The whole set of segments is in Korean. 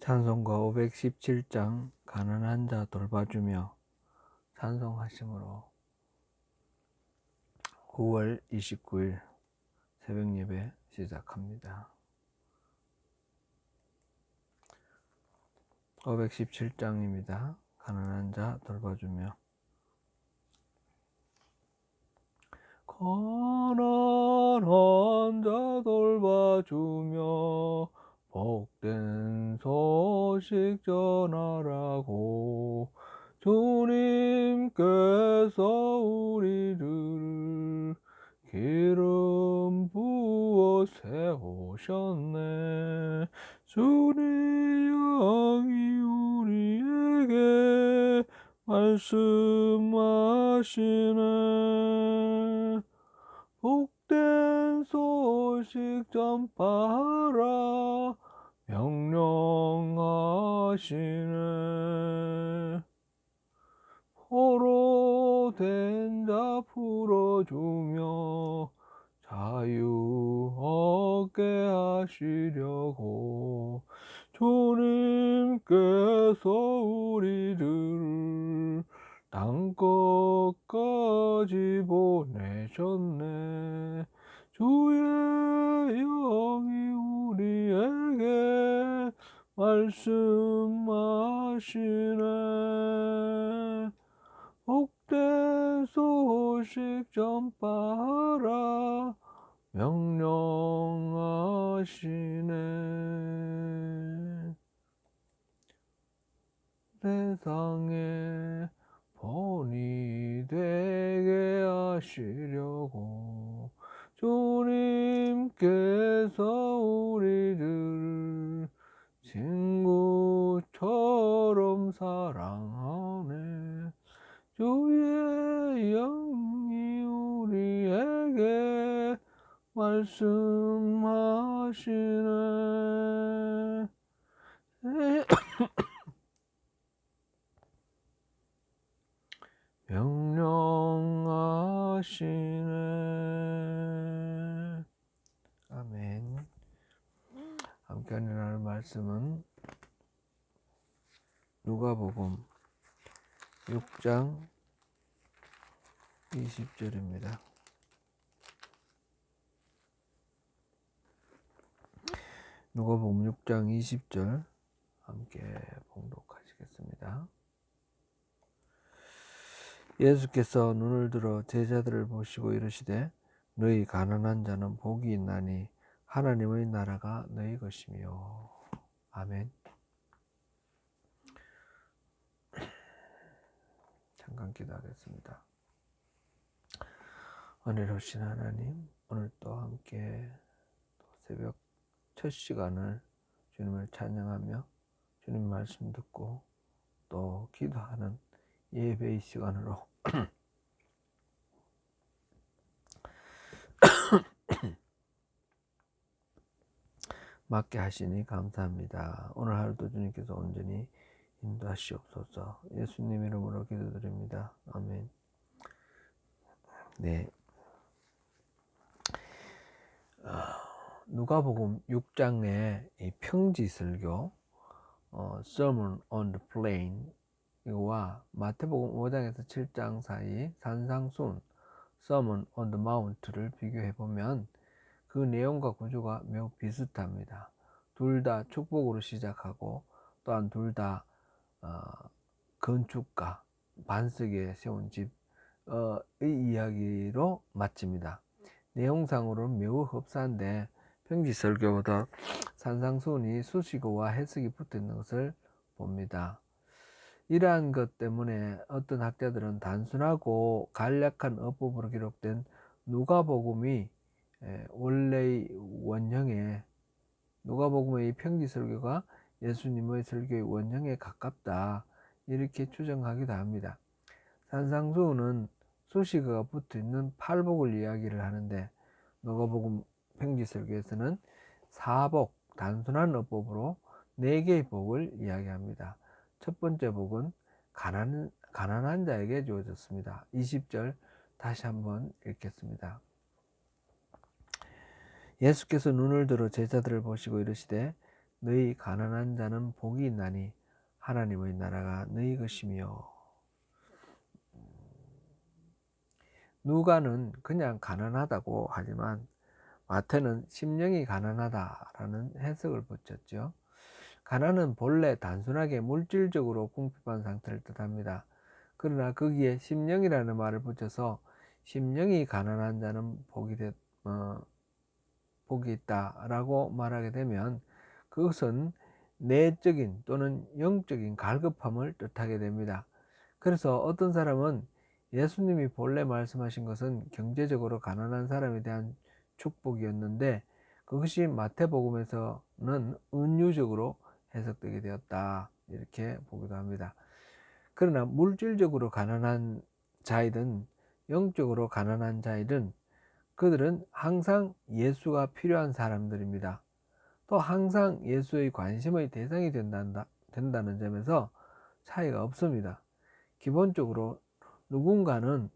찬송가 517장 가난한 자 돌봐주며 찬송하심으로 9월 29일 새벽 예배 시작합니다. 517장입니다. 가난한 자 돌봐주며. 가난한 자 돌봐주며 복된 소식 전하라고 주님께서 우리를 기름 부어 세우셨네. 주의 영이 우리에게 말씀하시네. 복된 소식 전파하라 명령하시네. 포로된 자 풀어주며 자유 얻게 하시려고 주님께서 우리를 땅끝까지 보내셨네. 주의 영이 우리에게 말씀하시네. 복된 소식 전파하라 명령하시네. 세상에 본이 되게 하시려고 주님께서 우리를 친구처럼 사랑하네. 주의 영이 우리에게 말씀하시네. 명령하시네. 아멘. 함께 하는 말씀은 누가복음 6장 20절입니다. 누가복음 6장 20절 함께 봉독하시겠습니다. 예수께서 눈을 들어 제자들을 보시고 이르시되 너희 가난한 자는 복이 있나니 하나님의 나라가 너희 것이며. 아멘. 잠깐 기도하겠습니다. 은혜로우신 하나님, 오늘 또 함께 새벽 첫 시간을 주님을 찬양하며 주님 말씀 듣고 또 기도하는 예배의 시간으로 맞게 하시니 감사합니다. 오늘 하루도 주님께서 온전히 인도하시옵소서. 예수님 이름으로 기도드립니다. 아멘. 네. 누가복음 6장의 이 평지설교, Sermon on the Plain 이거와 마태복음 5장에서 7장 사이 산상순, Sermon on the Mount를 비교해 보면 그 내용과 구조가 매우 비슷합니다. 둘 다 축복으로 시작하고 또한 둘 다 건축가, 반석에 세운 집의 이야기로 마칩니다. 내용상으로는 매우 흡사한데 평지설교보다 산상수훈이 수식어와 해석이 붙어있는 것을 봅니다. 이러한 것 때문에 어떤 학자들은 단순하고 간략한 어법으로 기록된 누가복음이 원래의 원형에 누가복음의 평지설교가 예수님의 설교의 원형에 가깝다 이렇게 추정하기도 합니다. 산상수훈은 수식어가 붙어있는 팔복을 이야기를 하는데 누가복음 평지설교에서는 사복, 단순한 어법으로 4개의 복을 이야기합니다. 첫 번째 복은 가난한 자에게 주어졌습니다. 20절 다시 한번 읽겠습니다. 예수께서 눈을 들어 제자들을 보시고 이르시되 너희 가난한 자는 복이 있나니 하나님의 나라가 너희 것이며. 누가는 그냥 가난하다고 하지만 마태는 심령이 가난하다라는 해석을 붙였죠. 가난은 본래 단순하게 물질적으로 궁핍한 상태를 뜻합니다. 그러나 거기에 심령이라는 말을 붙여서 심령이 가난한 자는 복이 있다라고 말하게 되면 그것은 내적인 또는 영적인 갈급함을 뜻하게 됩니다. 그래서 어떤 사람은 예수님이 본래 말씀하신 것은 경제적으로 가난한 사람에 대한 축복이었는데 그것이 마태복음에서는 은유적으로 해석되게 되었다, 이렇게 보기도 합니다. 그러나 물질적으로 가난한 자이든 영적으로 가난한 자이든 그들은 항상 예수가 필요한 사람들입니다. 또 항상 예수의 관심의 대상이 된다는 점에서 차이가 없습니다. 기본적으로 누군가는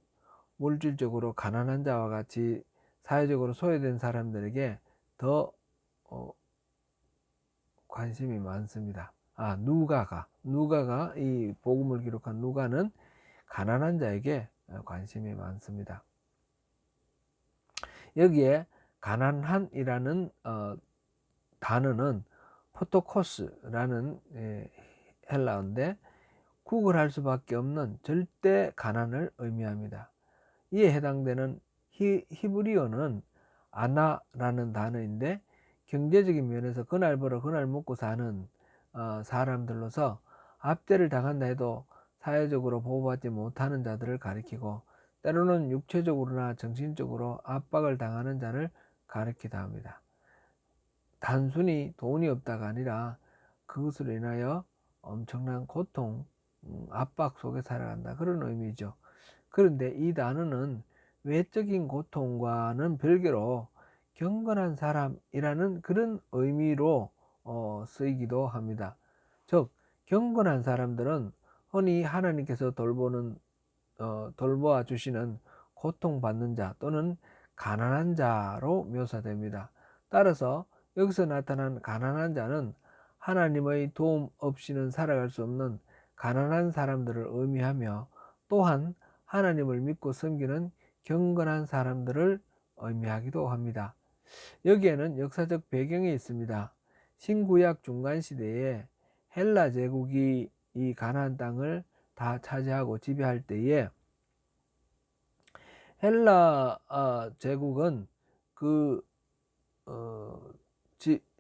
물질적으로 가난한 자와 같이 사회적으로 소외된 사람들에게 더 관심이 많습니다. 누가가 이 복음을 기록한 누가는 가난한 자에게 관심이 많습니다. 여기에 가난한이라는 단어는 포토코스라는 헬라어인데 구걸할 수밖에 없는 절대 가난을 의미합니다. 이에 해당되는 히브리어는 아나라는 단어인데 경제적인 면에서 그날 벌어 그날 먹고 사는 사람들로서 압제를 당한다 해도 사회적으로 보호받지 못하는 자들을 가리키고 때로는 육체적으로나 정신적으로 압박을 당하는 자를 가리키다 합니다. 단순히 돈이 없다가 아니라 그것으로 인하여 엄청난 고통, 압박 속에 살아간다, 그런 의미죠. 그런데 이 단어는 외적인 고통과는 별개로 경건한 사람이라는 그런 의미로 쓰이기도 합니다. 즉 경건한 사람들은 흔히 하나님께서 돌보아 주시는 고통받는 자 또는 가난한 자로 묘사됩니다. 따라서 여기서 나타난 가난한 자는 하나님의 도움 없이는 살아갈 수 없는 가난한 사람들을 의미하며 또한 하나님을 믿고 섬기는 경건한 사람들을 의미하기도 합니다. 여기에는 역사적 배경이 있습니다. 신구약 중간 시대에 헬라 제국이 이 가나안 땅을 다 차지하고 지배할 때에 헬라 제국은 그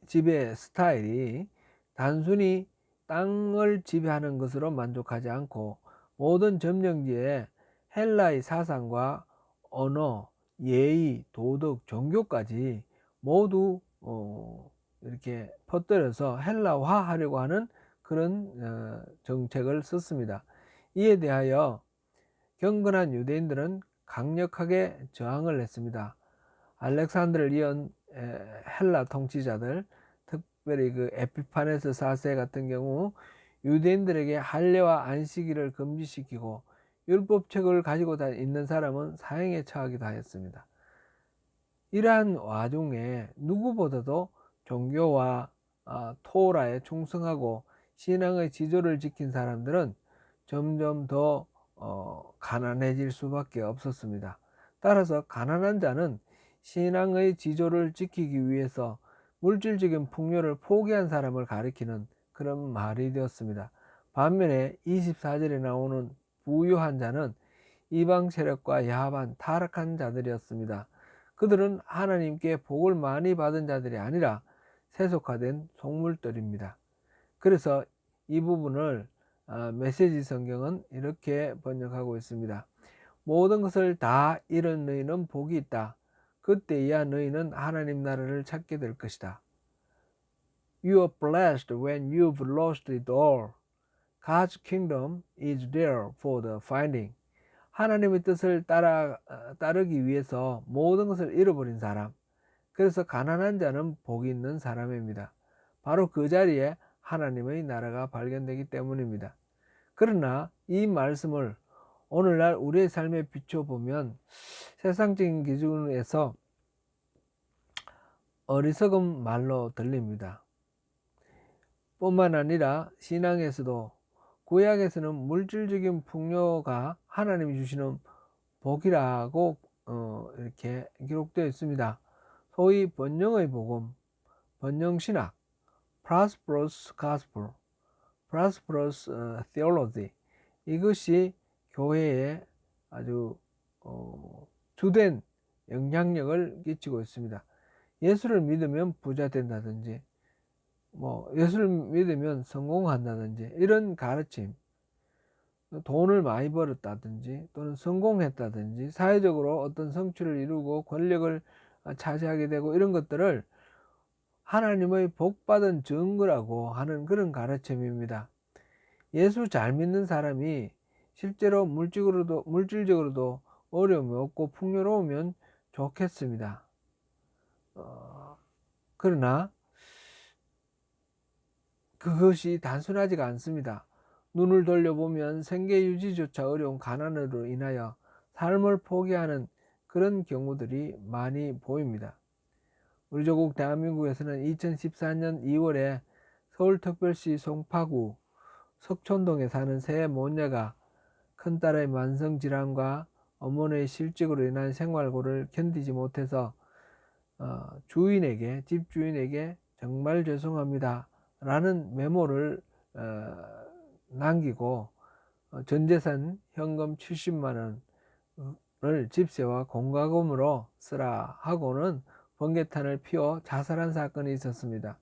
지배 스타일이 단순히 땅을 지배하는 것으로 만족하지 않고 모든 점령지에 헬라의 사상과 언어, 예의, 도덕, 종교까지 모두 이렇게 퍼뜨려서 헬라화하려고 하는 그런 정책을 썼습니다. 이에 대하여 경건한 유대인들은 강력하게 저항을 했습니다. 알렉산더를 이은 헬라 통치자들, 특별히 그 에피파네스 4세 같은 경우 유대인들에게 할례와 안식일을 금지시키고 율법책을 가지고 있는 사람은 사형에 처하기도 하였습니다. 이러한 와중에 누구보다도 종교와 토라에 충성하고 신앙의 지조를 지킨 사람들은 점점 더 가난해질 수밖에 없었습니다. 따라서 가난한 자는 신앙의 지조를 지키기 위해서 물질적인 풍요를 포기한 사람을 가리키는 그런 말이 되었습니다. 반면에 24절에 나오는 부유한 자는 이방 세력과 야합한 타락한 자들이었습니다. 그들은 하나님께 복을 많이 받은 자들이 아니라 세속화된 속물들입니다. 그래서 이 부분을 메시지 성경은 이렇게 번역하고 있습니다. 모든 것을 다 잃은 너희는 복이 있다. 그때야 너희는 하나님 나라를 찾게 될 것이다. You are blessed when you've lost it all. God's kingdom is there for the finding. 하나님의 뜻을 따르기 위해서 모든 것을 잃어버린 사람, 그래서 가난한 자는 복이 있는 사람입니다. 바로 그 자리에 하나님의 나라가 발견되기 때문입니다. 그러나 이 말씀을 오늘날 우리의 삶에 비춰보면 세상적인 기준에서 어리석은 말로 들립니다. 뿐만 아니라 신앙에서도 구약에서는 물질적인 풍요가 하나님이 주시는 복이라고 이렇게 기록되어 있습니다. 소위 번영의 복음, 번영신학, prosperous gospel, prosperous theology, 이것이 교회에 아주 주된 영향력을 끼치고 있습니다. 예수를 믿으면 부자 된다든지, 예수를 믿으면 성공한다든지, 이런 가르침, 돈을 많이 벌었다든지 또는 성공했다든지 사회적으로 어떤 성취를 이루고 권력을 차지하게 되고, 이런 것들을 하나님의 복받은 증거라고 하는 그런 가르침입니다. 예수 잘 믿는 사람이 실제로 물질적으로도 어려움이 없고 풍요로우면 좋겠습니다. 그러나 그것이 단순하지가 않습니다. 눈을 돌려보면 생계 유지조차 어려운 가난으로 인하여 삶을 포기하는 그런 경우들이 많이 보입니다. 우리 조국 대한민국에서는 2014년 2월에 서울특별시 송파구 석촌동에 사는 세 모녀가 큰딸의 만성질환과 어머니의 실직으로 인한 생활고를 견디지 못해서 집주인에게 정말 죄송합니다 라는 메모를 남기고 전재산 현금 70만 원을 집세와 공과금으로 쓰라 하고는 번개탄을 피워 자살한 사건이 있었습니다.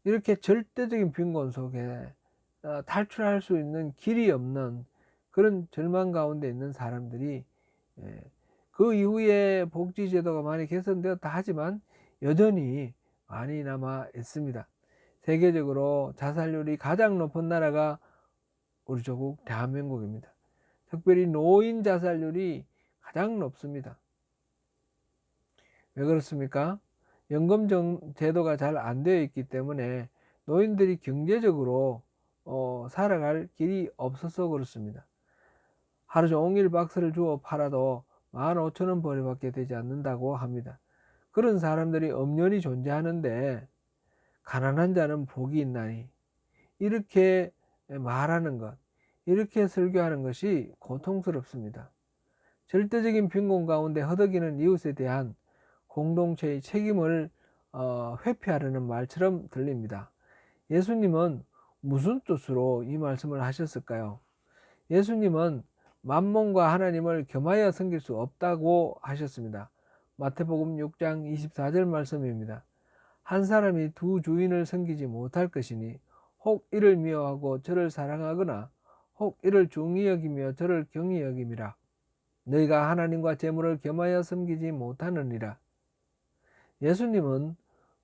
이렇게 절대적인 빈곤 속에 탈출할 수 있는 길이 없는 그런 절망 가운데 있는 사람들이, 그 이후에 복지제도가 많이 개선되었다 하지만 여전히 많이 남아 있습니다. 세계적으로 자살률이 가장 높은 나라가 우리 조국 대한민국입니다. 특별히 노인 자살률이 가장 높습니다. 왜 그렇습니까? 연금 제도가 잘 안 되어 있기 때문에 노인들이 경제적으로 살아갈 길이 없어서 그렇습니다. 하루 종일 박스를 주워 팔아도 15,000원 벌이밖에 되지 않는다고 합니다. 그런 사람들이 엄연히 존재하는데 가난한 자는 복이 있나니, 이렇게 말하는 것, 이렇게 설교하는 것이 고통스럽습니다. 절대적인 빈곤 가운데 허덕이는 이웃에 대한 공동체의 책임을 회피하려는 말처럼 들립니다. 예수님은 무슨 뜻으로 이 말씀을 하셨을까요? 예수님은 만몬과 하나님을 겸하여 섬길 수 없다고 하셨습니다. 마태복음 6장 24절 말씀입니다. 한 사람이 두 주인을 섬기지 못할 것이니 혹 이를 미워하고 저를 사랑하거나 혹 이를 중히 여기며 저를 경히 여김이라. 너희가 하나님과 재물을 겸하여 섬기지 못하느니라. 예수님은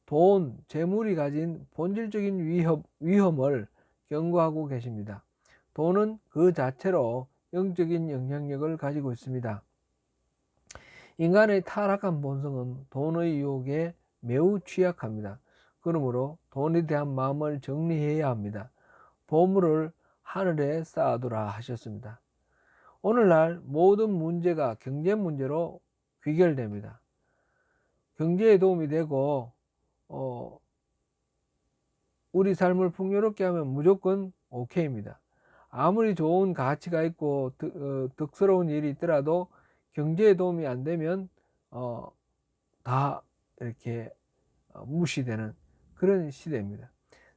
돈, 재물이 가진 본질적인 위험을 경고하고 계십니다. 돈은 그 자체로 영적인 영향력을 가지고 있습니다. 인간의 타락한 본성은 돈의 유혹에 매우 취약합니다. 그러므로 돈에 대한 마음을 정리해야 합니다. 보물을 하늘에 쌓아두라 하셨습니다. 오늘날 모든 문제가 경제 문제로 귀결됩니다. 경제에 도움이 되고 우리 삶을 풍요롭게 하면 무조건 오케이입니다. 아무리 좋은 가치가 있고 덕스러운 일이 있더라도 경제에 도움이 안 되면 다 이렇게 무시되는 그런 시대입니다.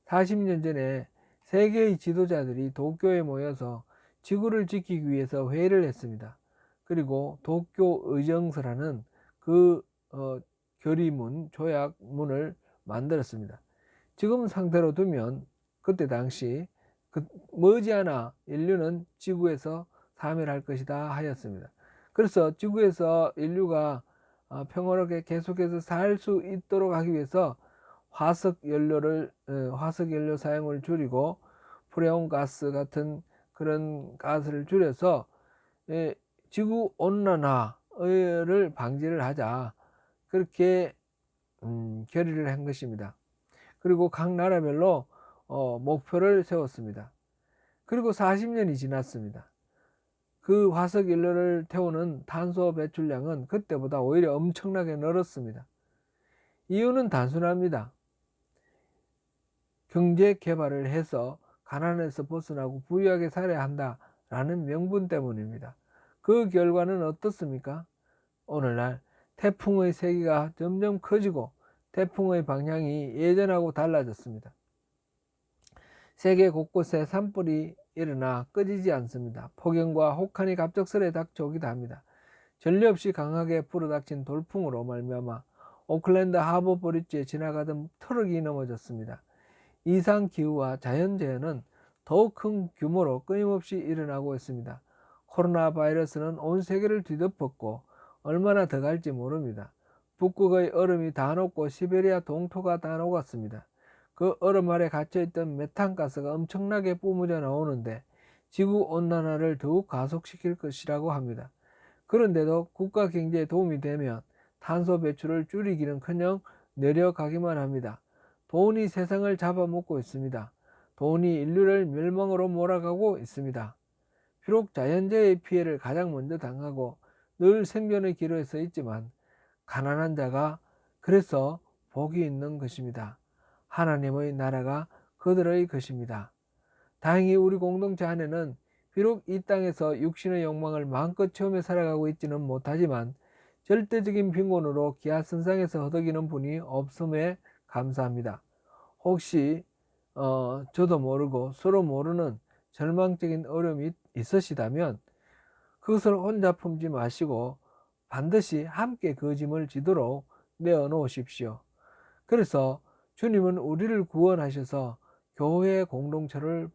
40년 전에 세계의 지도자들이 도쿄에 모여서 지구를 지키기 위해서 회의를 했습니다. 그리고 도쿄 의정서라는 그 결의문, 조약문을 만들었습니다. 지금 상태로 두면 그때 당시 머지않아 인류는 지구에서 사멸할 것이다 하였습니다. 그래서 지구에서 인류가 평화롭게 계속해서 살 수 있도록 하기 위해서 화석 연료 사용을 줄이고 프레온 가스 같은 그런 가스를 줄여서 지구 온난화를 방지를 하자, 그렇게 결의를 한 것입니다. 그리고 각 나라별로 목표를 세웠습니다. 그리고 40년이 지났습니다. 그 화석 연료를 태우는 탄소 배출량은 그때보다 오히려 엄청나게 늘었습니다. 이유는 단순합니다. 경제 개발을 해서 가난에서 벗어나고 부유하게 살아야 한다라는 명분 때문입니다. 그 결과는 어떻습니까? 오늘날 태풍의 세기가 점점 커지고 태풍의 방향이 예전하고 달라졌습니다. 세계 곳곳에 산불이 일어나 꺼지지 않습니다. 폭염과 혹한이 갑작스레 닥쳐오기도 합니다. 전례 없이 강하게 불어닥친 돌풍으로 말미암아 오클랜드 하버 브릿지에 지나가던 트럭이 넘어졌습니다. 이상기후와 자연재해는 더욱 큰 규모로 끊임없이 일어나고 있습니다. 코로나 바이러스는 온 세계를 뒤덮었고 얼마나 더 갈지 모릅니다. 북극의 얼음이 다 녹고 시베리아 동토가 다 녹았습니다. 그 얼음 아래 갇혀있던 메탄가스가 엄청나게 뿜어져 나오는데 지구온난화를 더욱 가속시킬 것이라고 합니다. 그런데도 국가 경제에 도움이 되면 탄소 배출을 줄이기는커녕 내려가기만 합니다. 돈이 세상을 잡아먹고 있습니다. 돈이 인류를 멸망으로 몰아가고 있습니다. 비록 자연재해의 피해를 가장 먼저 당하고 늘 생존의 기로에 서 있지만 가난한 자가 그래서 복이 있는 것입니다. 하나님의 나라가 그들의 것입니다. 다행히 우리 공동체 안에는 비록 이 땅에서 육신의 욕망을 마음껏 채우며 살아가고 있지는 못하지만 절대적인 빈곤으로 기하선상에서 허덕이는 분이 없음에 감사합니다. 혹시 저도 모르고 서로 모르는 절망적인 어려움이 있으시다면 그것을 혼자 품지 마시고 반드시 함께 그 짐을 지도록 내어놓으십시오. 그래서 주님은 우리를 구원하셔서 교회 공동체로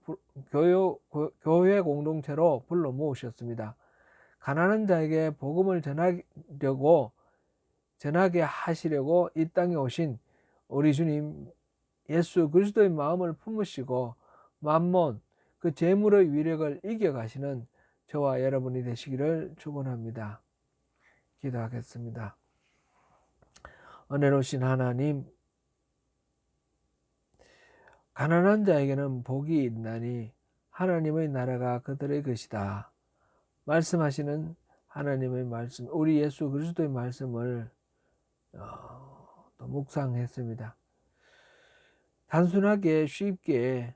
불러 모으셨습니다. 가난한 자에게 복음을 전하게 하시려고 이 땅에 오신 우리 주님 예수 그리스도의 마음을 품으시고 만몬 그 재물의 위력을 이겨가시는 저와 여러분이 되시기를 축원합니다. 기도하겠습니다. 은혜로우신 하나님, 가난한 자에게는 복이 있나니 하나님의 나라가 그들의 것이다. 말씀하시는 하나님의 말씀, 우리 예수 그리스도의 말씀을 또 묵상했습니다. 단순하게 쉽게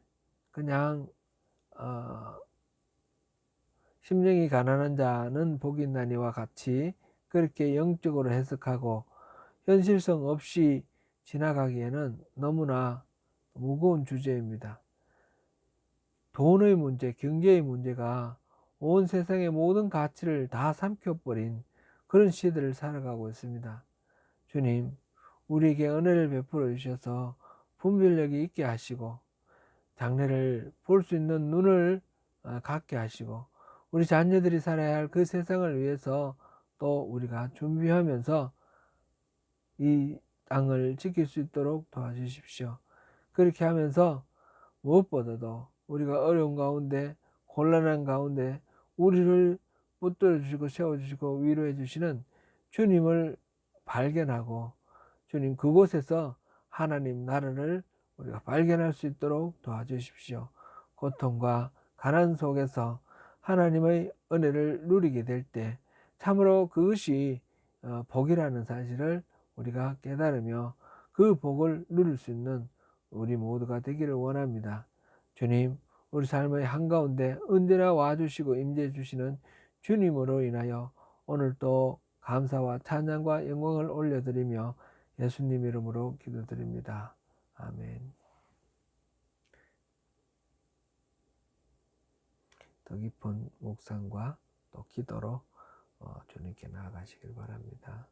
그냥 심령이 가난한 자는 복이 있나니와 같이 그렇게 영적으로 해석하고 현실성 없이 지나가기에는 너무나 무거운 주제입니다. 돈의 문제, 경제의 문제가 온 세상의 모든 가치를 다 삼켜버린 그런 시대를 살아가고 있습니다. 주님, 우리에게 은혜를 베풀어 주셔서 분별력이 있게 하시고 장래를 볼 수 있는 눈을 갖게 하시고 우리 자녀들이 살아야 할 그 세상을 위해서 또 우리가 준비하면서 이 땅을 지킬 수 있도록 도와주십시오. 그렇게 하면서 무엇보다도 우리가 어려운 가운데 곤란한 가운데 우리를 붙들어 주시고 세워주시고 위로해 주시는 주님을 발견하고 주님 그곳에서 하나님 나라를 우리가 발견할 수 있도록 도와주십시오. 고통과 가난 속에서 하나님의 은혜를 누리게 될 때 참으로 그것이 복이라는 사실을 우리가 깨달으며 그 복을 누릴 수 있는 우리 모두가 되기를 원합니다. 주님, 우리 삶의 한가운데 언제나 와주시고 임재해 주시는 주님으로 인하여 오늘도 감사와 찬양과 영광을 올려드리며 예수님 이름으로 기도드립니다. 아멘. 더 깊은 묵상과 또 기도로 주님께 나아가시길 바랍니다.